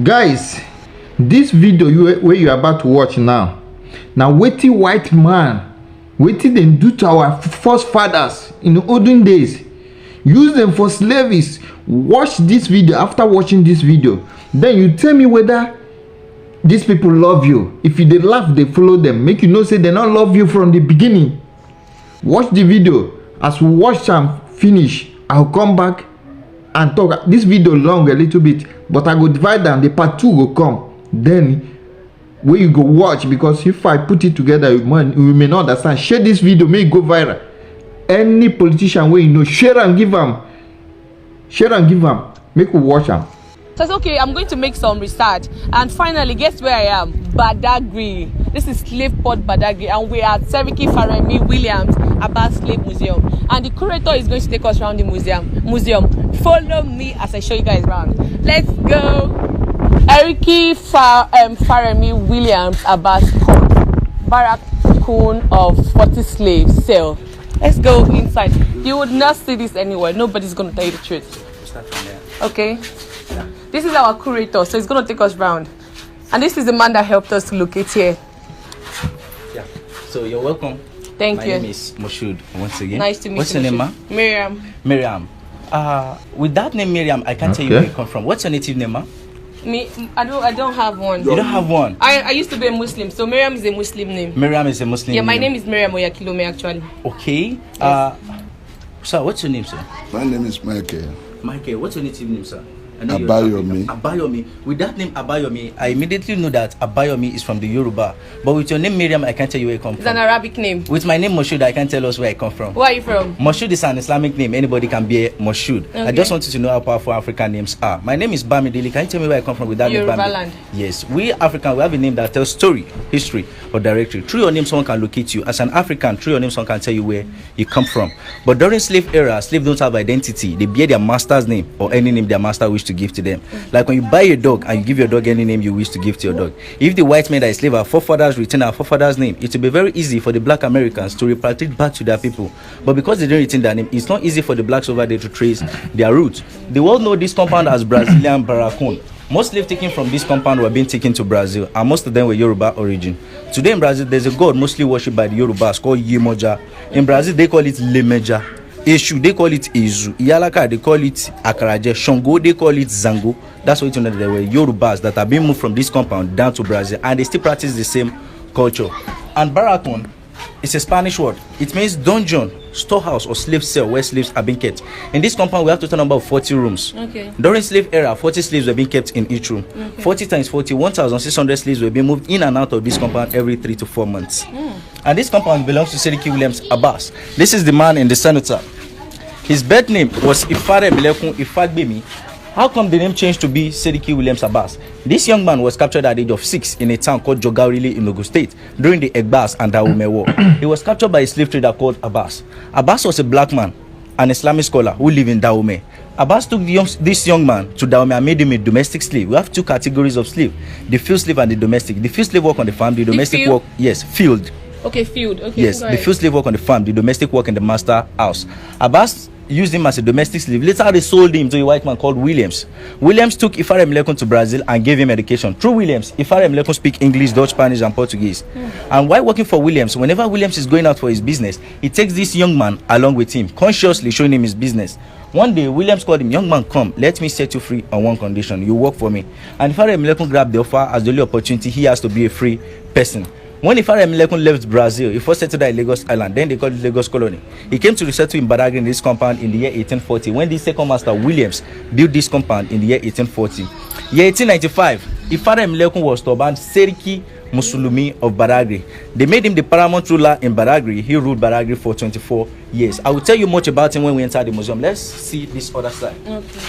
Guys, this video where you are about to watch now wetin white man wetin dem do to our first fathers in the olden days, use them for slaves. Watch this video. After watching this video, then you tell me whether these people love you. If you dey laugh dey follow them, make you know say they not love you from the beginning. Watch the video. As we watch am finish, I'll come back and talk. This video long a little bit, but I go divide am. The part 2 go come, then where you go watch, because if I put it together, you may not understand. Share this video, make it go viral. Any politician wey you know, share and give am. Share and give am. Make we watch am. So it's okay, I'm going to make some research. And finally, guess where I am? Badagry. This is Slave Port Badagry, and we are at Seriki Faremi Williams Abbas Slave Museum. And the curator is going to take us around the museum. Follow me as I show you guys around. Let's go. Seriki Faremi Williams Abbas Port, Barracoon of 40 slaves cell. Let's go inside. You would not see this anywhere. Nobody's going to tell you the truth. We'll start from there. Okay. Yeah. This is our curator, so he's going to take us round. And this is the man that helped us to locate here. Yeah. So you're welcome. Thank you. My name is Moshood once again. Nice to meet you. What's your name, ma? Miriam. Miriam. With that name, Miriam, I can't tell you where you come from. What's your native name, ma? Me, I don't have one. You don't have one? I used to be a Muslim, so Miriam is a Muslim name. Miriam is a Muslim name. My name is Miriam Oyakilome, actually. Okay. Yes. Sir, what's your name, sir? My name is Michael. Michael, what's your native name, sir? Abayomi. Abayomi. With that name Abayomi, I immediately know that Abayomi is from the Yoruba. But with your name Miriam, I can't tell you where you come from. It's an Arabic name. With my name Moshood, I can't tell us where I come from. Where are you from? Moshood is an Islamic name. Anybody can be a Moshood. Okay. I just wanted to know how powerful African names are. My name is Bamidele. Can you tell me where I come from with that name? Yoruba land. Yes. We African, we have a name that tells story, history, or directory. Through your name, someone can locate you. As an African, through your name, someone can tell you where you come from. But during slave era, slaves don't have identity. They bear their master's name or any name their master wish to give to them. Like when you buy a dog and you give your dog any name you wish to give to your dog. If the white men that is slave, our forefathers retain our forefathers' name, it will be very easy for the black Americans to repatriate back to their people. But because they don't retain their name, it's not easy for the blacks over there to trace their roots. The world know this compound as Brazilian Barracoon. Most slaves taken from this compound were being taken to Brazil, and most of them were Yoruba origin. Today in Brazil, there's a god mostly worshipped by the Yorubas called Yemoja. In Brazil, they call it Lemeja. Eshu, they call it Ezu. Iyalaka, they call it Akaraje. Shango, they call it Zango. That's what you know, there were Yorubas that have been moved from this compound down to Brazil, and they still practice the same culture. And Barracoon is a Spanish word. It means dungeon, storehouse, or slave cell where slaves are being kept. In this compound, we have a total number of 40 rooms. Okay. During slave era, 40 slaves were being kept in each room. Okay. 40 times 40, 1,600 slaves were being moved in and out of this compound every 3 to 4 months. And this compound belongs to Seriki Williams Abbas. This is the man in the senator. His birth name was Ifare Milekun Ifagbemi. How come the name changed to be Seriki Williams Abbas? This young man was captured at the age of 6 in a town called Jogarile in Ogun State during the Egbas and Dahomey War. He was captured by a slave trader called Abbas. Abbas was a black man, an Islamic scholar who lived in Dahomey. Abbas took this young man to Dahomey and made him a domestic slave. We have two categories of slave: the field slave and the domestic. The field slave work on the farm, the domestic work, yes, field. Okay, field. Okay. Yes, the field slave work on the farm, the domestic work in the master house. Abbas used him as a domestic slave. Later, they sold him to a white man called Williams. Williams took Ifare Milekun to Brazil and gave him education. Through Williams, Ifare Milekun speak English, Dutch, Spanish, and Portuguese. And while working for Williams, whenever Williams is going out for his business, he takes this young man along with him, consciously showing him his business. One day, Williams called him, "Young man, come, let me set you free on one condition. You work for me." And Ifare Milekun grabbed the offer as the only opportunity he has to be a free person. When Ifare Milekun left Brazil, he first settled at Lagos Island, then they called it Lagos Colony. He came to resettle in Badagry in this compound in the year 1840, when the second master, Williams, built this compound in the year 1840. Year 1895, Ifare Milekun was to ban Seriki Musulumi of Badagry. They made him the paramount ruler in Badagry. He ruled Badagry for 24 years. I will tell you much about him when we enter the museum. Let's see this other side. Okay.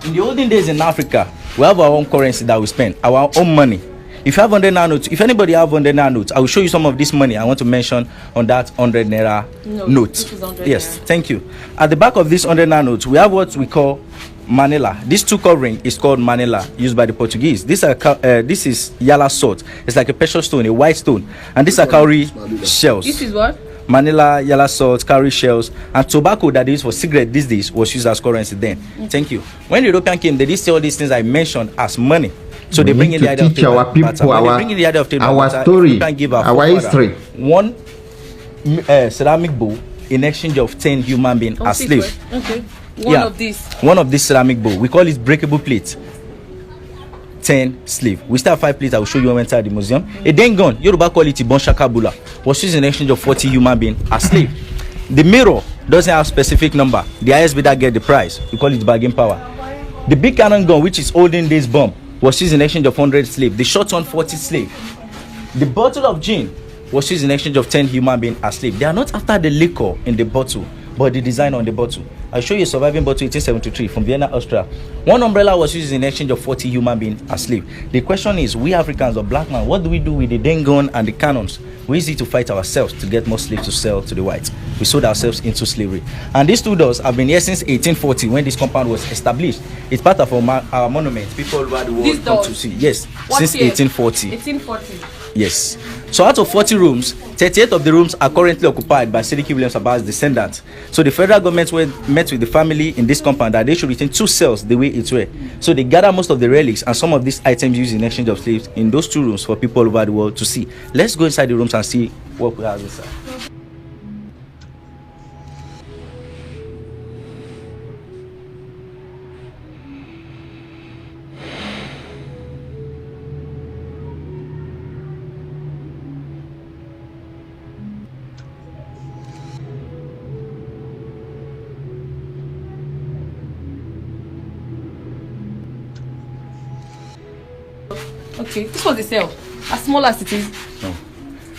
In the olden days in Africa, we have our own currency that we spend, our own money. If you have 100 naira notes, if anybody have 100 naira notes, I will show you some of this money I want to mention on that 100 naira note. Yes, thank you. At the back of this 100 naira notes, we have what we call Manila. This two covering is called Manila, used by the Portuguese. This is yala salt. It's like a precious stone, a white stone, and these are cowrie shells. This is what? Manila, yellow salt, cowrie shells, and tobacco that they use for cigarette these days was used as currency then. Thank you. When the European came, they did see all these things I mentioned as money. So they bring in the idea of trade our people, when they bring in the idea of trade our barter, story, you can give our history. one ceramic bowl in exchange of 10 human beings as slaves. Okay. One of these ceramic bowl. We call it breakable plate. 10 slave. We still have 5 plates. I will show you when we enter the museum. A then gun, Yoruba call it Ibon Shakabula, was used in exchange of 40 human beings as slave. The mirror doesn't have specific number. The highest bidder get the price. We call it bargain power. The big cannon gun, which is olden days bomb, was used in exchange of 100 slave. The short one 40 slave. The bottle of gin was used in exchange of 10 human beings as slave. They are not after the liquor in the bottle, but the design on the bottle. I'll show you a surviving bottle 1873 from Vienna, Austria. One umbrella was used in exchange of 40 human beings as slave. The question is, we Africans or black man, what do we do with the den gun and the cannons? We use it to fight ourselves to get more slaves to sell to the whites. We sold ourselves into slavery. And these 2 doors have been here since 1840 when this compound was established. It's part of our monument. People all over the world come to see. Yes, since 1840. 1840. Yes. So out of 40 rooms, 38 of the rooms are currently occupied by Sediki Williams Abbas' descendants. So the federal government met with the family in this compound that they should retain 2 cells the way it were. So they gather most of the relics and some of these items used in exchange of slaves in those 2 rooms for people all over the world to see. Let's go inside the rooms and see what we have inside. Okay, this was the cell. As small as it is. No.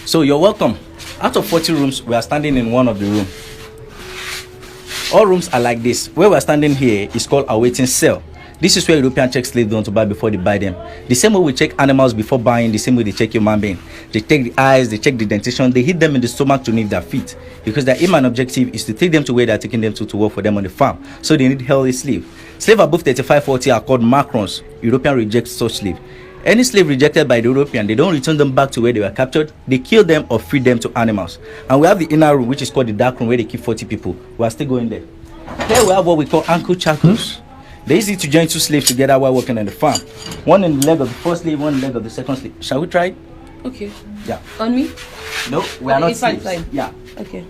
So you're welcome. Out of 40 rooms, we are standing in one of the rooms. All rooms are like this. Where we are standing here is called a waiting cell. This is where Europeans check slaves down to buy before they buy them. The same way we check animals before buying, the same way they check human being. They take the eyes, they check the dentition, they hit them in the stomach to nip their feet. Because their aim and objective is to take them to where they are taking them to work for them on the farm. So they need healthy slaves. Slaves above 35-40 are called macrons. European reject such slaves. Any slave rejected by the European, they don't return them back to where they were captured. They kill them or feed them to animals. And we have the inner room, which is called the dark room, where they keep 40 people. We are still going there. Here we have what we call ankle shackles. They use it to join 2 slaves together while working on the farm. One in the leg of the first slave, one in the leg of the second slave. Shall we try it? Okay. Yeah. On me? No, we are not slaves. Fine. Yeah. Okay.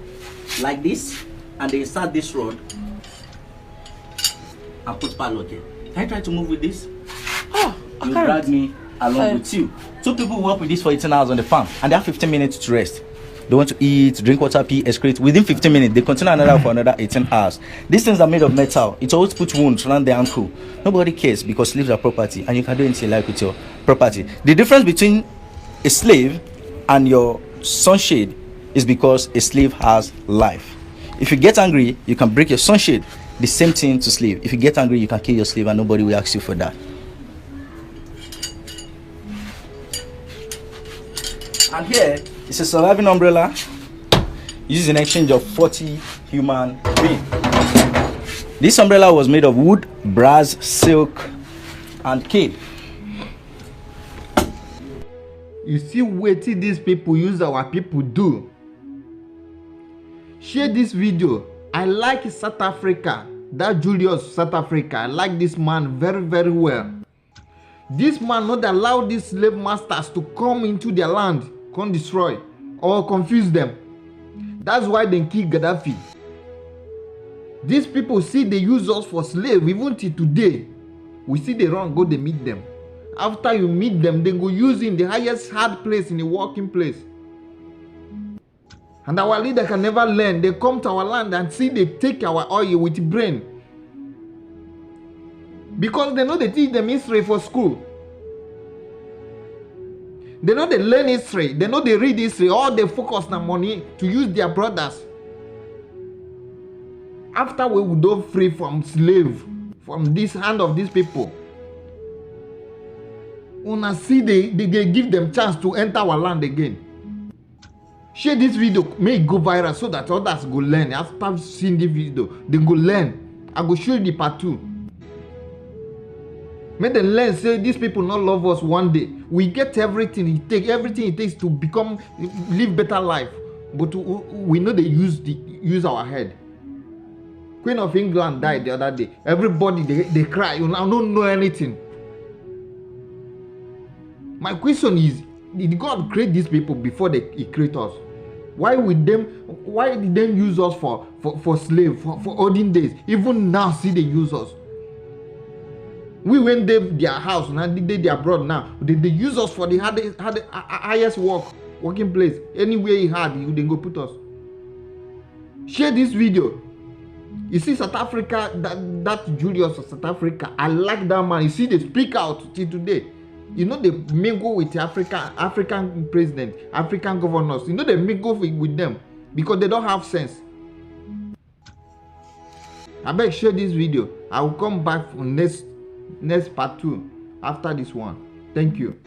Like this, and they insert this rod and put padlock here. Can I try to move with this? Oh, You drag me along with you. 2 people work with this for 18 hours on the farm, and they have 15 minutes to rest. They want to eat, drink water, pee, excrete. Within 15 minutes, they continue another for another 18 hours. These things are made of metal. It always puts wounds around the ankle. Nobody cares because slaves are property, and you can do anything you like with your property. The difference between a slave and your sunshade is because a slave has life. If you get angry, you can break your sunshade. The same thing to slave. If you get angry, you can kill your slave, and nobody will ask you for that. And here is a surviving umbrella used in exchange of 40 human beings. This umbrella was made of wood, brass, silk, and cane. You see wetin these people use our people do. Share this video. I like South Africa. That Julius South Africa. I like this man very, very well. This man not allow these slave masters to come into their land, come destroy or confuse them. That's why they kill Gaddafi. These people see they use us for slave even till today. We see they run, go they meet them. After you meet them, they go use in the highest hard place in the working place. And our leader can never learn. They come to our land and see they take our oil with brain. Because they know they teach them history for school. They know they learn history. They know they read history. All they focus on money to use their brothers. After we would go free from slave, from this hand of these people, una see they give them chance to enter our land again. Share this video, make it go viral so that others go learn. After seeing this video, they go learn. I go show you the part 2. Make them learn, say these people not love us one day. We get everything it takes to become, live better life. but we know they use our head. Queen of England died the other day. Everybody they cry. You now don't know anything. My question is, did God create these people before He create us? Why did they use us for slave for olden days? Even now, see they use us. We went their house now, they abroad now. They use us for the highest working place. Anywhere he had, they go put us. Share this video. You see South Africa, that Julius of South Africa, I like that man. You see they speak out till today. You know they mingle with the African president, African governors. You know they mingle with them because they don't have sense. I beg share this video. I will come back for next part 2 after this one. Thank you.